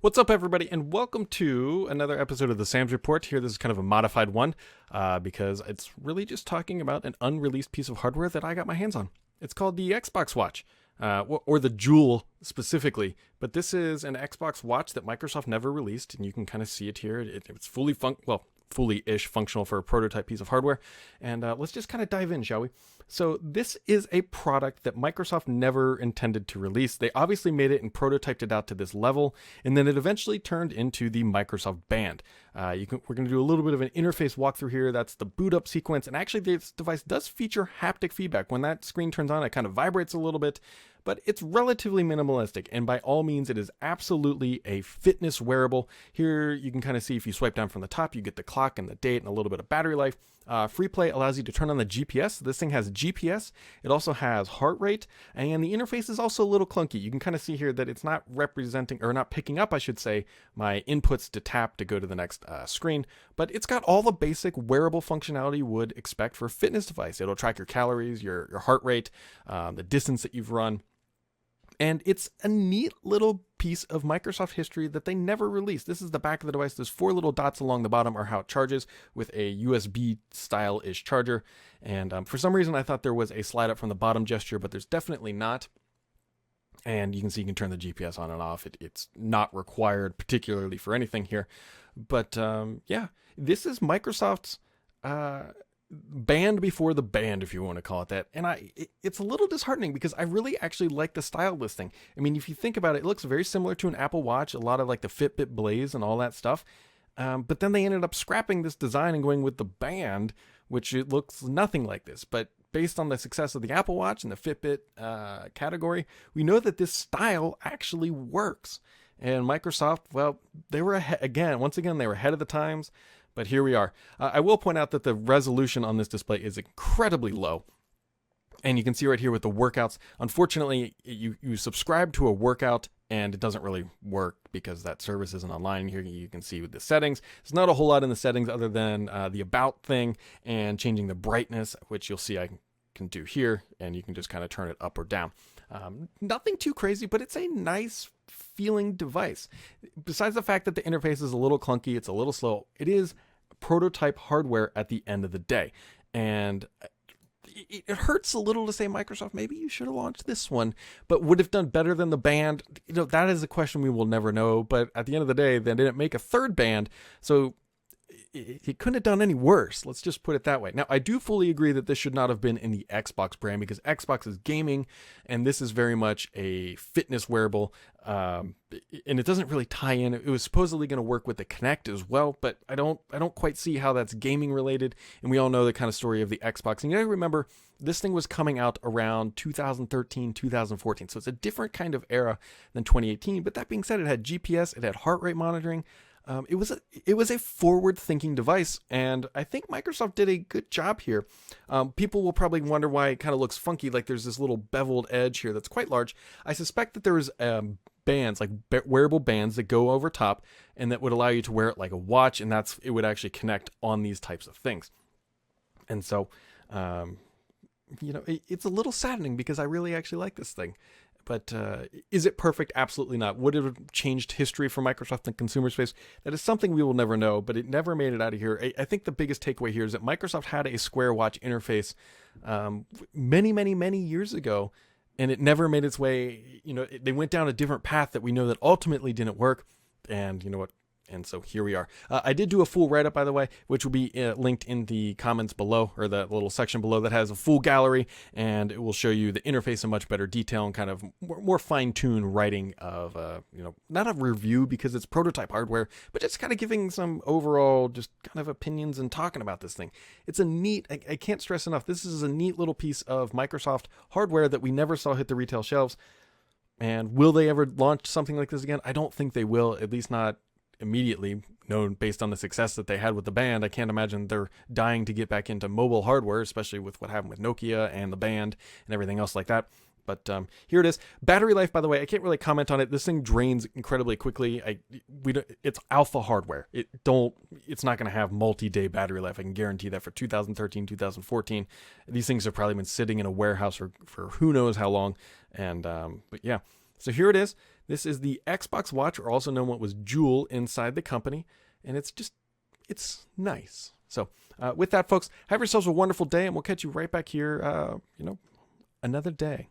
What's up, everybody, and welcome to another episode of the Sam's Report. Here, this is kind of a modified one because it's really just talking about an unreleased piece of hardware that I got my hands on. It's called the Xbox Watch, or the Jewel specifically. But this is an Xbox Watch that Microsoft never released, and you can kind of see it here. It's fully-ish functional for a prototype piece of hardware. And let's just kind of dive in, shall we? So this is a product that Microsoft never intended to release. They obviously made it and prototyped it out to this level, and then it eventually turned into the Microsoft Band. We're going to do a little bit of an interface walkthrough here. That's the boot up sequence, and actually this device does feature haptic feedback. When that screen turns on, it kind of vibrates a little bit, but it's relatively minimalistic, and by all means, it is absolutely a fitness wearable. Here, you can kind of see if you swipe down from the top, you get the clock and the date and a little bit of battery life. Free Play allows you to turn on the GPS. This thing has GPS. It also has heart rate, and the interface is also a little clunky. You can kind of see here that it's not not picking up, I should say, my inputs to tap to go to the next screen, but it's got all the basic wearable functionality you would expect for a fitness device. It'll track your calories, your heart rate, the distance that you've run. And it's a neat little piece of Microsoft history that they never released. This is the back of the device. There's 4 little dots along the bottom are how it charges with a USB style-ish charger. And for some reason, I thought there was a slide up from the bottom gesture, but there's definitely not. And you can see you can turn the GPS on and off. It's not required particularly for anything here. But yeah, this is Microsoft's band before the band, if you want to call it that. And it's a little disheartening because I really actually like the style of this thing. I mean, if you think about it, it looks very similar to an Apple Watch, a lot of like the Fitbit Blaze and all that stuff. But then they ended up scrapping this design and going with the band, which it looks nothing like this. But based on the success of the Apple Watch and the Fitbit category, we know that this style actually works. And Microsoft, well, they were once again, they were ahead of the times. But here we are. I will point out that the resolution on this display is incredibly low. And you can see right here with the workouts. Unfortunately, you subscribe to a workout and it doesn't really work because that service isn't online. Here you can see with the settings. There's not a whole lot in the settings other than the about thing and changing the brightness, which you'll see I can do here. And you can just kind of turn it up or down. Nothing too crazy, but it's a nice feeling device. Besides the fact that the interface is a little clunky, it's a little slow, it is prototype hardware at the end of the day. And it hurts a little to say, Microsoft, maybe you should have launched this one, but would have done better than the band. That is a question we will never know. But at the end of the day, they didn't make a third band. So he couldn't have done any worse. Let's just put it that way. Now, I do fully agree that this should not have been in the Xbox brand because Xbox is gaming and this is very much a fitness wearable. And it doesn't really tie in. It was supposedly going to work with the Kinect as well, but I don't quite see how that's gaming related. And we all know the kind of story of the Xbox. And you gotta remember, this thing was coming out around 2013, 2014. So it's a different kind of era than 2018. But that being said, it had GPS, it had heart rate monitoring. It was a forward-thinking device, and I think Microsoft did a good job here. People will probably wonder why it kind of looks funky, like there's this little beveled edge here that's quite large. I suspect that there's bands, like wearable bands that go over top, and that would allow you to wear it like a watch, and it would actually connect on these types of things. And so, it's a little saddening because I really actually like this thing. But is it perfect? Absolutely not. Would it have changed history for Microsoft in consumer space? That is something we will never know, but it never made it out of here. I think the biggest takeaway here is that Microsoft had a Square Watch interface many, many, many years ago, and it never made its way. They went down a different path that we know that ultimately didn't work. And you know what? And so here we are. I did do a full write-up, by the way, which will be linked in the comments below, or the little section below that has a full gallery, and it will show you the interface in much better detail and kind of more fine-tuned writing of, not a review because it's prototype hardware, but just kind of giving some overall just kind of opinions and talking about this thing. It's a neat, I can't stress enough, this is a neat little piece of Microsoft hardware that we never saw hit the retail shelves. And will they ever launch something like this again? I don't think they will, at least not immediately, known based on the success that they had with the band. I can't imagine they're dying to get back into mobile hardware, especially with what happened with Nokia and the band and everything else like that. But here it is. Battery life, by the way, I can't really comment on it. This thing drains incredibly quickly. It's alpha hardware. It's not going to have multi-day battery life. I can guarantee that for 2013, 2014. These things have probably been sitting in a warehouse for who knows how long. And but yeah. So here it is. This is the Xbox Watch, or also known what was Jewel inside the company. And it's nice. So with that, folks, have yourselves a wonderful day, and we'll catch you right back here, another day.